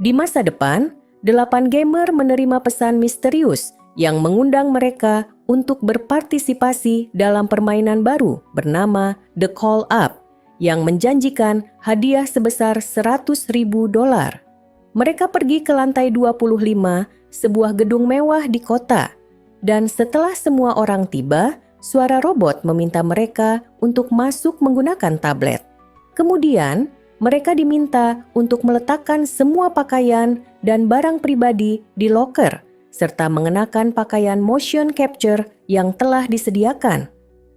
Di masa depan, 8 gamer menerima pesan misterius yang mengundang mereka untuk berpartisipasi dalam permainan baru bernama The Call Up yang menjanjikan hadiah sebesar $100.000. Mereka pergi ke lantai 25 sebuah gedung mewah di kota, dan setelah semua orang tiba, suara robot meminta mereka untuk masuk menggunakan tablet. Kemudian, mereka diminta untuk meletakkan semua pakaian dan barang pribadi di loker, serta mengenakan pakaian motion capture yang telah disediakan.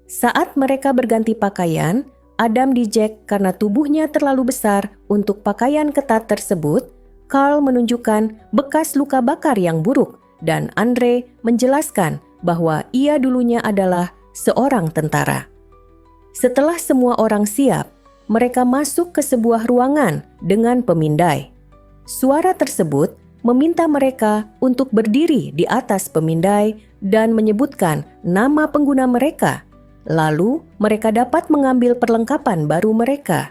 Saat mereka berganti pakaian, Adam dijek karena tubuhnya terlalu besar untuk pakaian ketat tersebut. Carl menunjukkan bekas luka bakar yang buruk, dan Andre menjelaskan bahwa ia dulunya adalah seorang tentara. Setelah semua orang siap, mereka masuk ke sebuah ruangan dengan pemindai. Suara tersebut meminta mereka untuk berdiri di atas pemindai dan menyebutkan nama pengguna mereka. Lalu, mereka dapat mengambil perlengkapan baru mereka.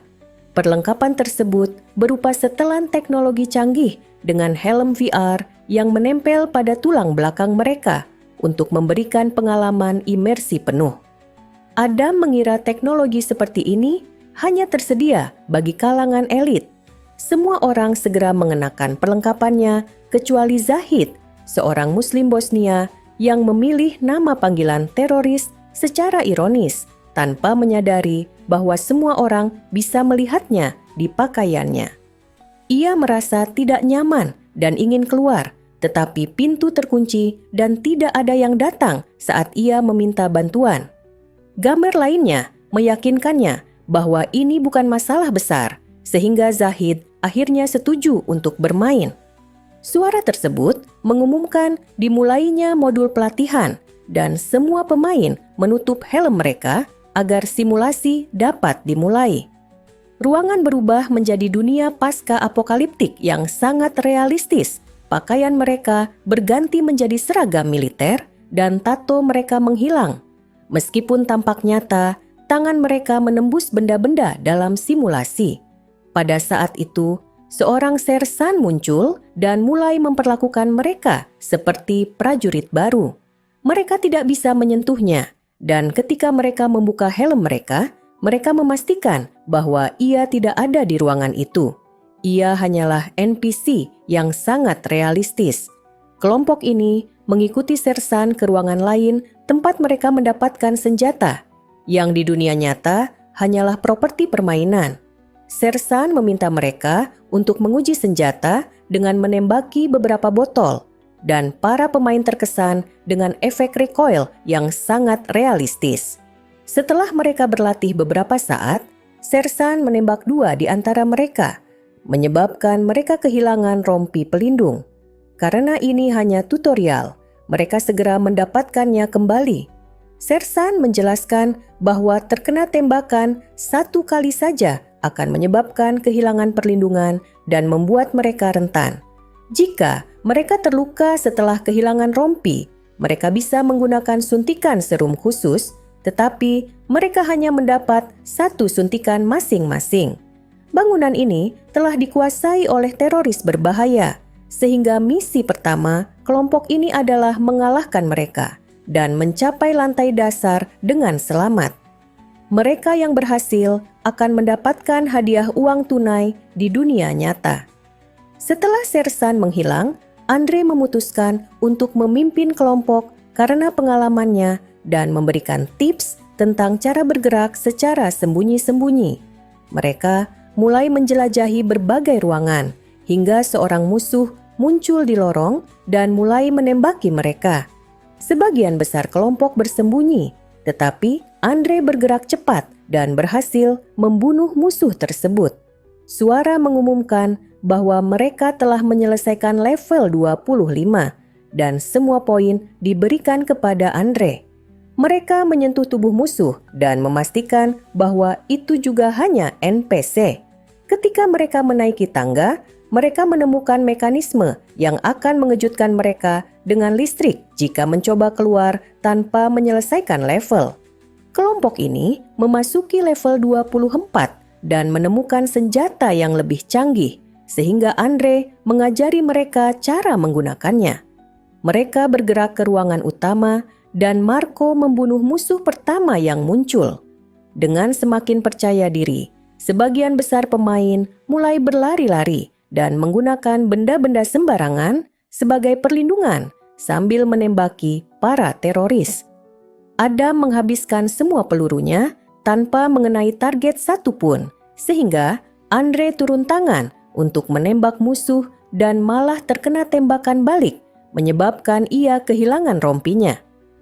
Perlengkapan tersebut berupa setelan teknologi canggih dengan helm VR yang menempel pada tulang belakang mereka untuk memberikan pengalaman imersi penuh. Adam mengira teknologi seperti ini hanya tersedia bagi kalangan elit. Semua orang segera mengenakan perlengkapannya kecuali Zahid, seorang Muslim Bosnia yang memilih nama panggilan teroris secara ironis tanpa menyadari bahwa semua orang bisa melihatnya di pakaiannya. Ia merasa tidak nyaman dan ingin keluar, tetapi pintu terkunci dan tidak ada yang datang saat ia meminta bantuan. Gamer lainnya meyakinkannya bahwa ini bukan masalah besar, sehingga Zahid akhirnya setuju untuk bermain. Suara tersebut mengumumkan dimulainya modul pelatihan, dan semua pemain menutup helm mereka agar simulasi dapat dimulai. Ruangan berubah menjadi dunia pasca-apokaliptik yang sangat realistis. Pakaian mereka berganti menjadi seragam militer dan tato mereka menghilang. Meskipun tampak nyata, tangan mereka menembus benda-benda dalam simulasi. Pada saat itu, seorang sersan muncul dan mulai memperlakukan mereka seperti prajurit baru. Mereka tidak bisa menyentuhnya, dan ketika mereka membuka helm mereka, mereka memastikan bahwa ia tidak ada di ruangan itu. Ia hanyalah NPC yang sangat realistis. Kelompok ini mengikuti sersan ke ruangan lain tempat mereka mendapatkan senjata, yang di dunia nyata hanyalah properti permainan. Sersan meminta mereka untuk menguji senjata dengan menembaki beberapa botol, dan para pemain terkesan dengan efek recoil yang sangat realistis. Setelah mereka berlatih beberapa saat, sersan menembak 2 di antara mereka, menyebabkan mereka kehilangan rompi pelindung. Karena ini hanya tutorial, mereka segera mendapatkannya kembali. Sersan menjelaskan bahwa terkena tembakan 1 kali saja akan menyebabkan kehilangan perlindungan dan membuat mereka rentan. Jika mereka terluka setelah kehilangan rompi, mereka bisa menggunakan suntikan serum khusus, tetapi mereka hanya mendapat 1 suntikan masing-masing. Bangunan ini telah dikuasai oleh teroris berbahaya, sehingga misi pertama kelompok ini adalah mengalahkan mereka dan mencapai lantai dasar dengan selamat. Mereka yang berhasil akan mendapatkan hadiah uang tunai di dunia nyata. Setelah sersan menghilang, Andre memutuskan untuk memimpin kelompok karena pengalamannya dan memberikan tips tentang cara bergerak secara sembunyi-sembunyi. Mereka mulai menjelajahi berbagai ruangan hingga seorang musuh muncul di lorong dan mulai menembaki mereka. Sebagian besar kelompok bersembunyi, tetapi Andre bergerak cepat dan berhasil membunuh musuh tersebut. Suara mengumumkan bahwa mereka telah menyelesaikan level 25 dan semua poin diberikan kepada Andre. Mereka menyentuh tubuh musuh dan memastikan bahwa itu juga hanya NPC. Ketika mereka menaiki tangga, mereka menemukan mekanisme yang akan mengejutkan mereka dengan listrik jika mencoba keluar tanpa menyelesaikan level. Kelompok ini memasuki level 24 dan menemukan senjata yang lebih canggih, sehingga Andre mengajari mereka cara menggunakannya. Mereka bergerak ke ruangan utama dan Marco membunuh musuh pertama yang muncul. Dengan semakin percaya diri, sebagian besar pemain mulai berlari-lari dan menggunakan benda-benda sembarangan sebagai perlindungan sambil menembaki para teroris. Adam menghabiskan semua pelurunya tanpa mengenai target satupun, sehingga Andre turun tangan untuk menembak musuh dan malah terkena tembakan balik, menyebabkan ia kehilangan rompinya.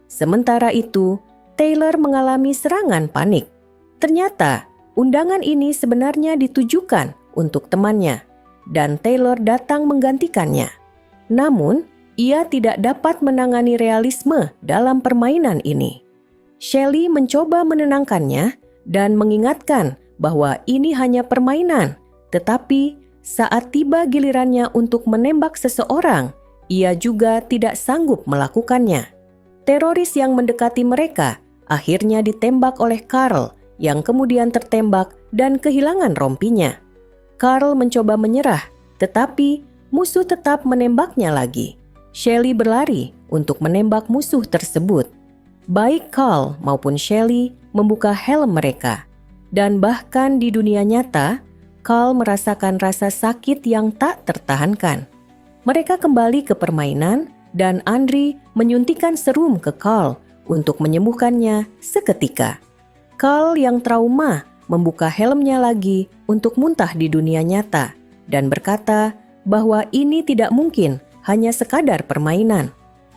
Sementara itu, Taylor mengalami serangan panik. Ternyata, undangan ini sebenarnya ditujukan untuk temannya, dan Taylor datang menggantikannya. Namun, ia tidak dapat menangani realisme dalam permainan ini. Shelley mencoba menenangkannya dan mengingatkan bahwa ini hanya permainan, tetapi saat tiba gilirannya untuk menembak seseorang, ia juga tidak sanggup melakukannya. Teroris yang mendekati mereka akhirnya ditembak oleh Carl yang kemudian tertembak dan kehilangan rompinya. Carl mencoba menyerah, tetapi musuh tetap menembaknya lagi. Shelley berlari untuk menembak musuh tersebut. Baik Carl maupun Shelley membuka helm mereka. Dan bahkan di dunia nyata, Carl merasakan rasa sakit yang tak tertahankan. Mereka kembali ke permainan dan Andre menyuntikkan serum ke Carl untuk menyembuhkannya seketika. Carl yang trauma membuka helmnya lagi untuk muntah di dunia nyata dan berkata bahwa ini tidak mungkin hanya sekadar permainan.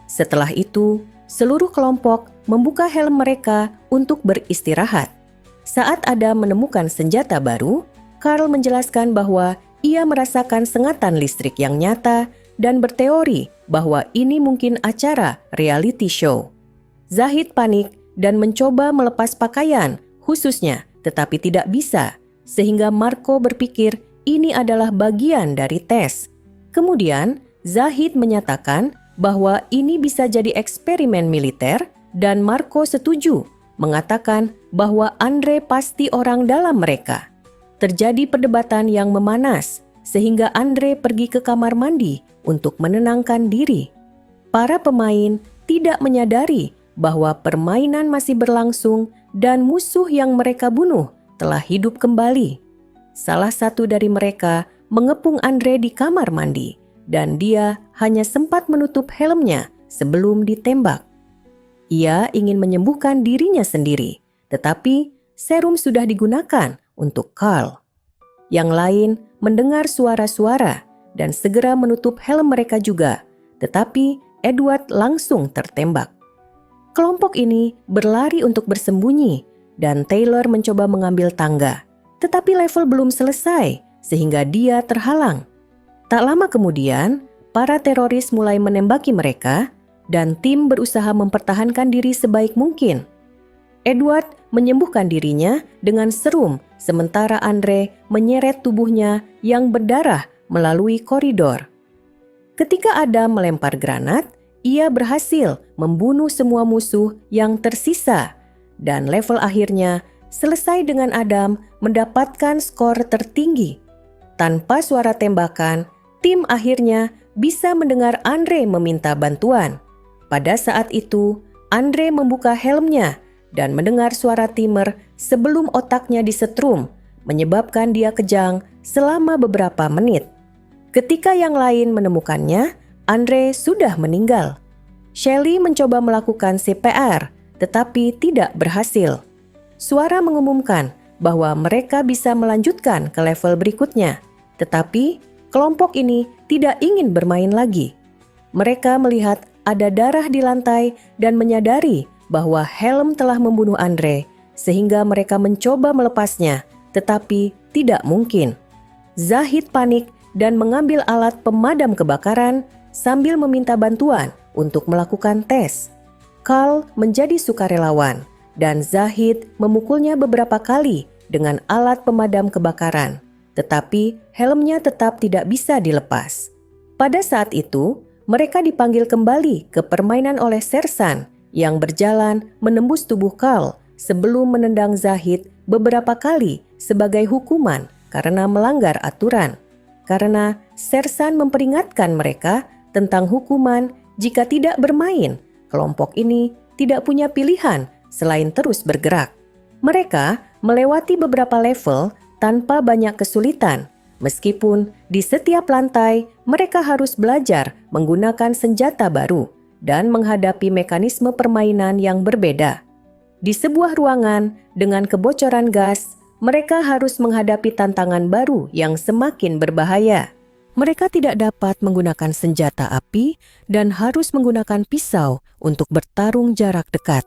Setelah itu, seluruh kelompok membuka helm mereka untuk beristirahat. Saat Adam menemukan senjata baru, Carl menjelaskan bahwa ia merasakan sengatan listrik yang nyata dan berteori bahwa ini mungkin acara reality show. Zahid panik dan mencoba melepas pakaian, khususnya, tetapi tidak bisa, sehingga Marco berpikir ini adalah bagian dari tes. Kemudian, Zahid menyatakan bahwa ini bisa jadi eksperimen militer dan Marco setuju, mengatakan bahwa Andre pasti orang dalam mereka. Terjadi perdebatan yang memanas, sehingga Andre pergi ke kamar mandi untuk menenangkan diri. Para pemain tidak menyadari bahwa permainan masih berlangsung dan musuh yang mereka bunuh telah hidup kembali. Salah satu dari mereka mengepung Andre di kamar mandi, dan dia hanya sempat menutup helmnya sebelum ditembak. Ia ingin menyembuhkan dirinya sendiri, tetapi serum sudah digunakan untuk Carl. Yang lain mendengar suara-suara dan segera menutup helm mereka juga, tetapi Edward langsung tertembak. Kelompok ini berlari untuk bersembunyi dan Taylor mencoba mengambil tangga, tetapi level belum selesai sehingga dia terhalang. Tak lama kemudian, para teroris mulai menembaki mereka dan tim berusaha mempertahankan diri sebaik mungkin. Edward menyembuhkan dirinya dengan serum sementara Andre menyeret tubuhnya yang berdarah melalui koridor. Ketika Adam melempar granat, ia berhasil membunuh semua musuh yang tersisa dan level akhirnya selesai dengan Adam mendapatkan skor tertinggi. Tanpa suara tembakan, tim akhirnya bisa mendengar Andre meminta bantuan. Pada saat itu, Andre membuka helmnya dan mendengar suara timer sebelum otaknya disetrum, menyebabkan dia kejang selama beberapa menit. Ketika yang lain menemukannya, Andre sudah meninggal. Shelley mencoba melakukan CPR, tetapi tidak berhasil. Suara mengumumkan bahwa mereka bisa melanjutkan ke level berikutnya, tetapi kelompok ini tidak ingin bermain lagi. Mereka melihat ada darah di lantai dan menyadari bahwa helm telah membunuh Andre, sehingga mereka mencoba melepasnya, tetapi tidak mungkin. Zahid panik dan mengambil alat pemadam kebakaran sambil meminta bantuan untuk melakukan tes. Carl menjadi sukarelawan dan Zahid memukulnya beberapa kali dengan alat pemadam kebakaran, tetapi helmnya tetap tidak bisa dilepas. Pada saat itu, mereka dipanggil kembali ke permainan oleh Sersan yang berjalan menembus tubuh Carl sebelum menendang Zahid beberapa kali sebagai hukuman karena melanggar aturan. karena Sersan memperingatkan mereka tentang hukuman jika tidak bermain. Kelompok ini tidak punya pilihan selain terus bergerak. Mereka melewati beberapa level tanpa banyak kesulitan. Meskipun di setiap lantai mereka harus belajar menggunakan senjata baru dan menghadapi mekanisme permainan yang berbeda. Di sebuah ruangan dengan kebocoran gas, mereka harus menghadapi tantangan baru yang semakin berbahaya. Mereka tidak dapat menggunakan senjata api dan harus menggunakan pisau untuk bertarung jarak dekat.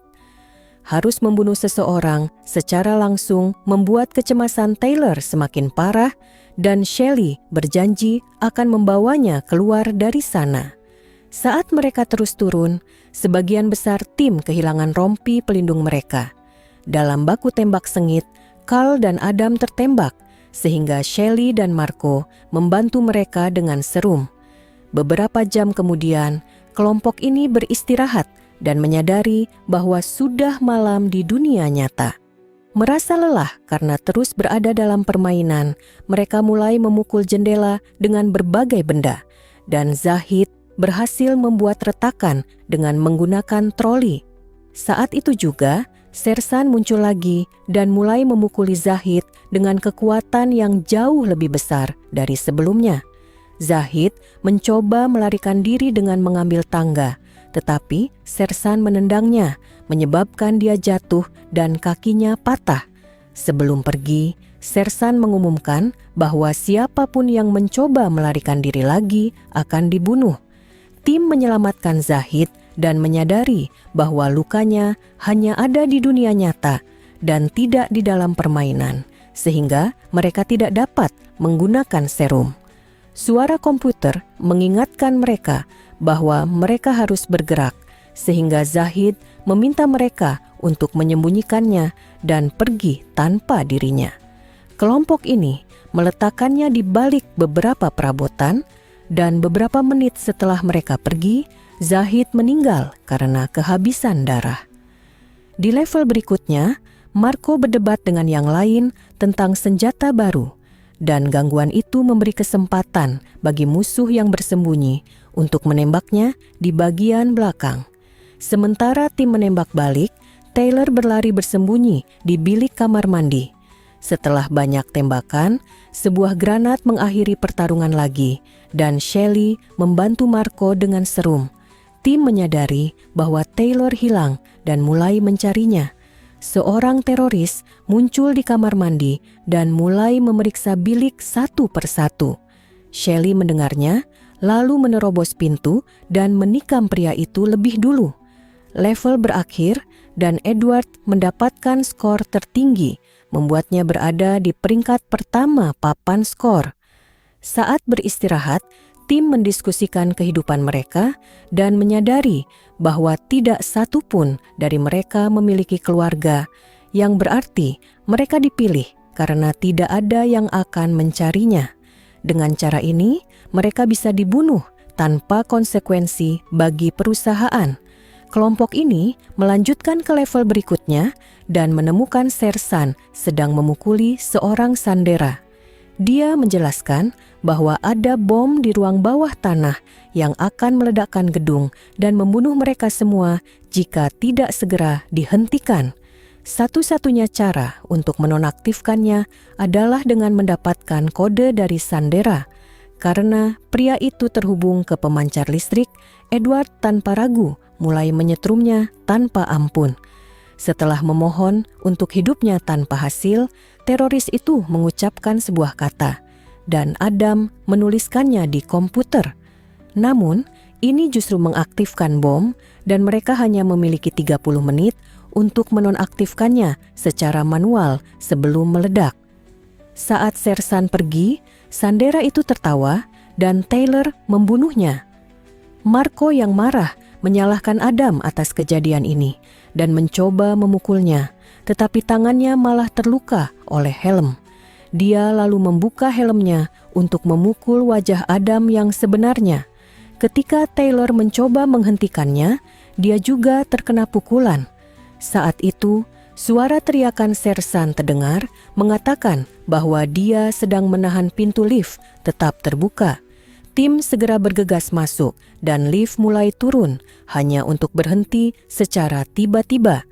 Harus membunuh seseorang secara langsung membuat kecemasan Taylor semakin parah dan Shelley berjanji akan membawanya keluar dari sana. Saat mereka terus turun, sebagian besar tim kehilangan rompi pelindung mereka. Dalam baku tembak sengit, Carl dan Adam tertembak, sehingga Shelley dan Marco membantu mereka dengan serum. Beberapa jam kemudian, kelompok ini beristirahat dan menyadari bahwa sudah malam di dunia nyata. Merasa lelah karena terus berada dalam permainan, mereka mulai memukul jendela dengan berbagai benda, dan Zahid berhasil membuat retakan dengan menggunakan troli. Saat itu juga, Sersan muncul lagi dan mulai memukuli Zahid dengan kekuatan yang jauh lebih besar dari sebelumnya. Zahid mencoba melarikan diri dengan mengambil tangga, tetapi Sersan menendangnya, menyebabkan dia jatuh dan kakinya patah. Sebelum pergi, Sersan mengumumkan bahwa siapapun yang mencoba melarikan diri lagi akan dibunuh. Tim menyelamatkan Zahid dan menyadari bahwa lukanya hanya ada di dunia nyata dan tidak di dalam permainan, sehingga mereka tidak dapat menggunakan serum. Suara komputer mengingatkan mereka bahwa mereka harus bergerak, sehingga Zahid meminta mereka untuk menyembunyikannya dan pergi tanpa dirinya. Kelompok ini meletakkannya di balik beberapa perabotan, dan beberapa menit setelah mereka pergi, Zahid meninggal karena kehabisan darah. Di level berikutnya, Marco berdebat dengan yang lain tentang senjata baru, dan gangguan itu memberi kesempatan bagi musuh yang bersembunyi untuk menembaknya di bagian belakang. Sementara tim menembak balik, Taylor berlari bersembunyi di bilik kamar mandi. Setelah banyak tembakan, sebuah granat mengakhiri pertarungan lagi, dan Shelley membantu Marco dengan serum. Tim menyadari bahwa Taylor hilang dan mulai mencarinya. Seorang teroris muncul di kamar mandi dan mulai memeriksa bilik satu persatu. Shelley mendengarnya, lalu menerobos pintu dan menikam pria itu lebih dulu. Level berakhir dan Edward mendapatkan skor tertinggi, membuatnya berada di peringkat pertama papan skor. Saat beristirahat, tim mendiskusikan kehidupan mereka dan menyadari bahwa tidak satu pun dari mereka memiliki keluarga, yang berarti mereka dipilih karena tidak ada yang akan mencarinya. Dengan cara ini, mereka bisa dibunuh tanpa konsekuensi bagi perusahaan. Kelompok ini melanjutkan ke level berikutnya dan menemukan Sersan sedang memukuli seorang sandera. Dia menjelaskan bahwa ada bom di ruang bawah tanah yang akan meledakkan gedung dan membunuh mereka semua jika tidak segera dihentikan. Satu-satunya cara untuk menonaktifkannya adalah dengan mendapatkan kode dari sandera. Karena pria itu terhubung ke pemancar listrik, Edward tanpa ragu mulai menyetrumnya tanpa ampun. Setelah memohon untuk hidupnya tanpa hasil, teroris itu mengucapkan sebuah kata, dan Adam menuliskannya di komputer. Namun, ini justru mengaktifkan bom, dan mereka hanya memiliki 30 menit untuk menonaktifkannya secara manual sebelum meledak. Saat Sersan pergi, sandera itu tertawa, dan Taylor membunuhnya. Marco yang marah menyalahkan Adam atas kejadian ini dan mencoba memukulnya, tetapi tangannya malah terluka oleh helm. Dia lalu membuka helmnya untuk memukul wajah Adam yang sebenarnya. Ketika Taylor mencoba menghentikannya, dia juga terkena pukulan. Saat itu, Suara teriakan Sersan terdengar mengatakan bahwa dia sedang menahan pintu lift tetap terbuka. Tim segera bergegas masuk dan lift mulai turun hanya untuk berhenti secara tiba-tiba.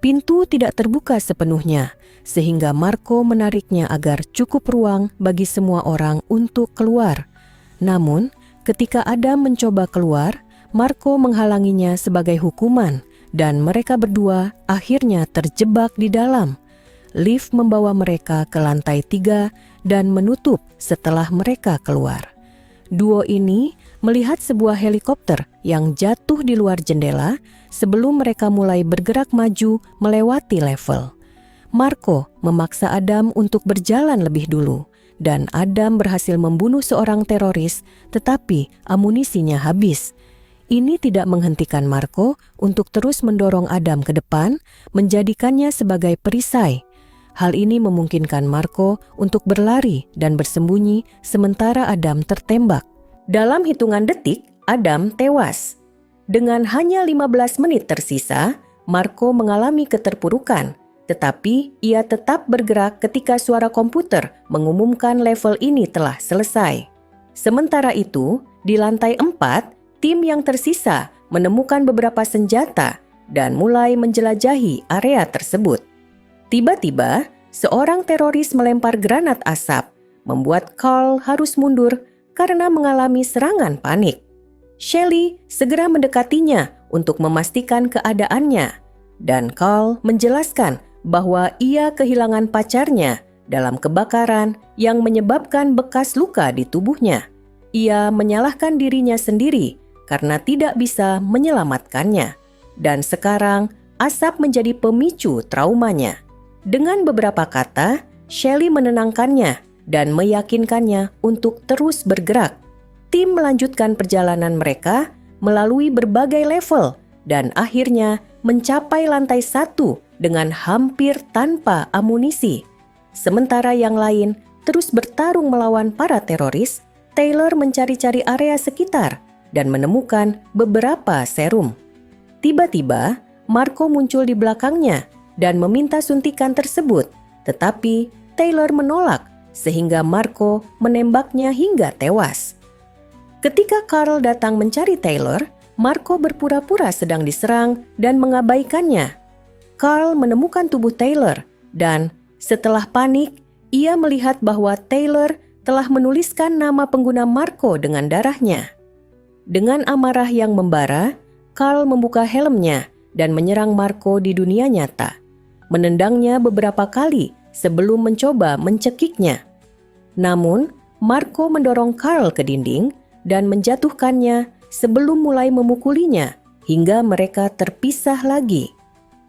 Pintu tidak terbuka sepenuhnya sehingga Marco menariknya agar cukup ruang bagi semua orang untuk keluar. Namun, ketika Adam mencoba keluar, Marco menghalanginya sebagai hukuman dan mereka berdua akhirnya terjebak di dalam. Lift membawa mereka ke lantai 3 dan menutup setelah mereka keluar. Duo ini melihat sebuah helikopter yang jatuh di luar jendela sebelum mereka mulai bergerak maju melewati level. Marco memaksa Adam untuk berjalan lebih dulu dan Adam berhasil membunuh seorang teroris tetapi amunisinya habis. Ini tidak menghentikan Marco untuk terus mendorong Adam ke depan, menjadikannya sebagai perisai. Hal ini memungkinkan Marco untuk berlari dan bersembunyi sementara Adam tertembak. Dalam hitungan detik, Adam tewas. Dengan hanya 15 menit tersisa, Marco mengalami keterpurukan, tetapi ia tetap bergerak ketika suara komputer mengumumkan level ini telah selesai. Sementara itu, di lantai 4, tim yang tersisa menemukan beberapa senjata dan mulai menjelajahi area tersebut. Tiba-tiba, seorang teroris melempar granat asap, membuat Carl harus mundur karena mengalami serangan panik. Shelley segera mendekatinya untuk memastikan keadaannya, dan Carl menjelaskan bahwa ia kehilangan pacarnya dalam kebakaran yang menyebabkan bekas luka di tubuhnya. Ia menyalahkan dirinya sendiri karena tidak bisa menyelamatkannya, dan sekarang asap menjadi pemicu traumanya. Dengan beberapa kata, Shelley menenangkannya dan meyakinkannya untuk terus bergerak. Tim melanjutkan perjalanan mereka melalui berbagai level dan akhirnya mencapai lantai 1 dengan hampir tanpa amunisi. Sementara yang lain terus bertarung melawan para teroris, Taylor mencari-cari area sekitar dan menemukan beberapa serum. Tiba-tiba, Marco muncul di belakangnya dan meminta suntikan tersebut, tetapi Taylor menolak sehingga Marco menembaknya hingga tewas. Ketika Carl datang mencari Taylor, Marco berpura-pura sedang diserang dan mengabaikannya. Carl menemukan tubuh Taylor dan setelah panik, ia melihat bahwa Taylor telah menuliskan nama pengguna Marco dengan darahnya. Dengan amarah yang membara, Carl membuka helmnya dan menyerang Marco di dunia nyata, menendangnya beberapa kali sebelum mencoba mencekiknya. Namun, Marco mendorong Carl ke dinding dan menjatuhkannya sebelum mulai memukulinya hingga mereka terpisah lagi.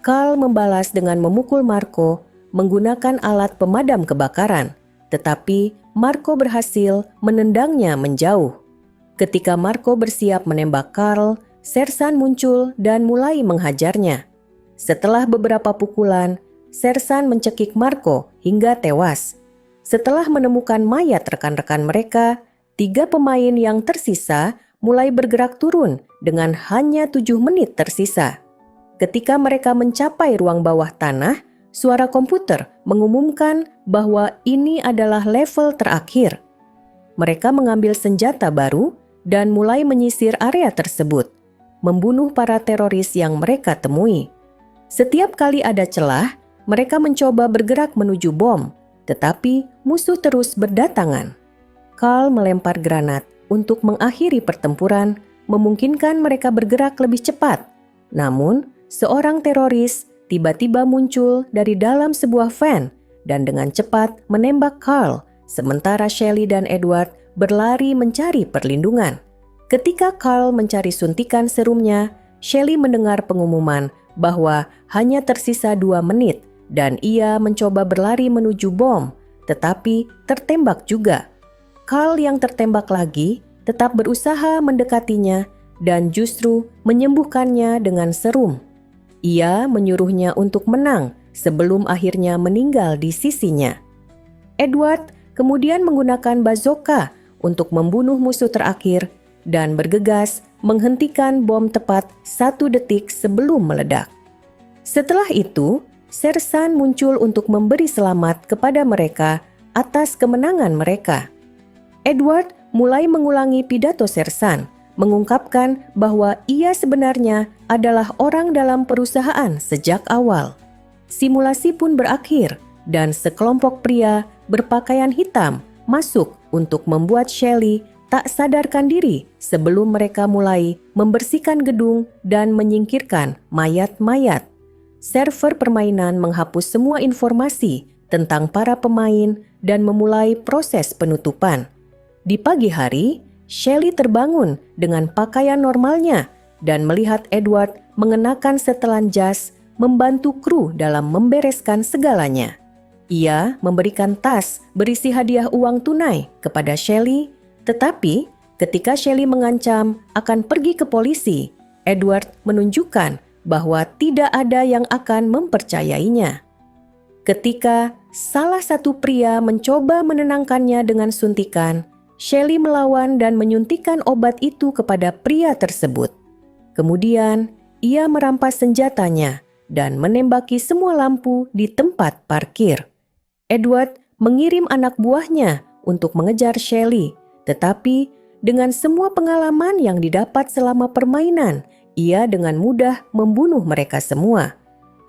Carl membalas dengan memukul Marco menggunakan alat pemadam kebakaran, tetapi Marco berhasil menendangnya menjauh. Ketika Marco bersiap menembak Carl, Sersan muncul dan mulai menghajarnya. Setelah beberapa pukulan, Sersan mencekik Marco hingga tewas. Setelah menemukan mayat rekan-rekan mereka, 3 pemain yang tersisa mulai bergerak turun dengan hanya 7 menit tersisa. Ketika mereka mencapai ruang bawah tanah, suara komputer mengumumkan bahwa ini adalah level terakhir. Mereka mengambil senjata baru dan mulai menyisir area tersebut, membunuh para teroris yang mereka temui. Setiap kali ada celah, mereka mencoba bergerak menuju bom, tetapi musuh terus berdatangan. Carl melempar granat untuk mengakhiri pertempuran, memungkinkan mereka bergerak lebih cepat. Namun, seorang teroris tiba-tiba muncul dari dalam sebuah van dan dengan cepat menembak Carl, sementara Shelley dan Edward berlari mencari perlindungan. Ketika Carl mencari suntikan serumnya, Shelley mendengar pengumuman bahwa hanya tersisa 2 menit dan ia mencoba berlari menuju bom, tetapi tertembak juga. Carl yang tertembak lagi tetap berusaha mendekatinya dan justru menyembuhkannya dengan serum. Ia menyuruhnya untuk menang sebelum akhirnya meninggal di sisinya. Edward kemudian menggunakan bazooka untuk membunuh musuh terakhir dan bergegas menghentikan bom tepat 1 detik sebelum meledak. Setelah itu, Sersan muncul untuk memberi selamat kepada mereka atas kemenangan mereka. Edward mulai mengulangi pidato Sersan, mengungkapkan bahwa ia sebenarnya adalah orang dalam perusahaan sejak awal. Simulasi pun berakhir dan sekelompok pria berpakaian hitam masuk untuk membuat Shelley tak sadarkan diri sebelum mereka mulai membersihkan gedung dan menyingkirkan mayat-mayat. Server permainan menghapus semua informasi tentang para pemain dan memulai proses penutupan. Di pagi hari, Shelley terbangun dengan pakaian normalnya dan melihat Edward mengenakan setelan jas membantu kru dalam membereskan segalanya. Ia memberikan tas berisi hadiah uang tunai kepada Shelley, tetapi ketika Shelley mengancam akan pergi ke polisi, Edward menunjukkan bahwa tidak ada yang akan mempercayainya. Ketika salah satu pria mencoba menenangkannya dengan suntikan, Shelley melawan dan menyuntikkan obat itu kepada pria tersebut. Kemudian, ia merampas senjatanya dan menembaki semua lampu di tempat parkir. Edward mengirim anak buahnya untuk mengejar Shelley, tetapi dengan semua pengalaman yang didapat selama permainan, ia dengan mudah membunuh mereka semua.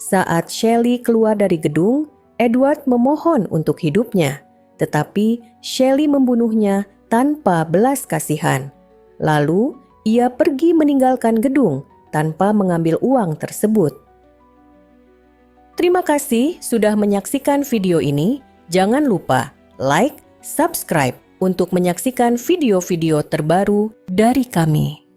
Saat Shelley keluar dari gedung, Edward memohon untuk hidupnya, tetapi Shelley membunuhnya tanpa belas kasihan. Lalu, ia pergi meninggalkan gedung tanpa mengambil uang tersebut. Terima kasih sudah menyaksikan video ini. Jangan lupa like, subscribe untuk menyaksikan video-video terbaru dari kami.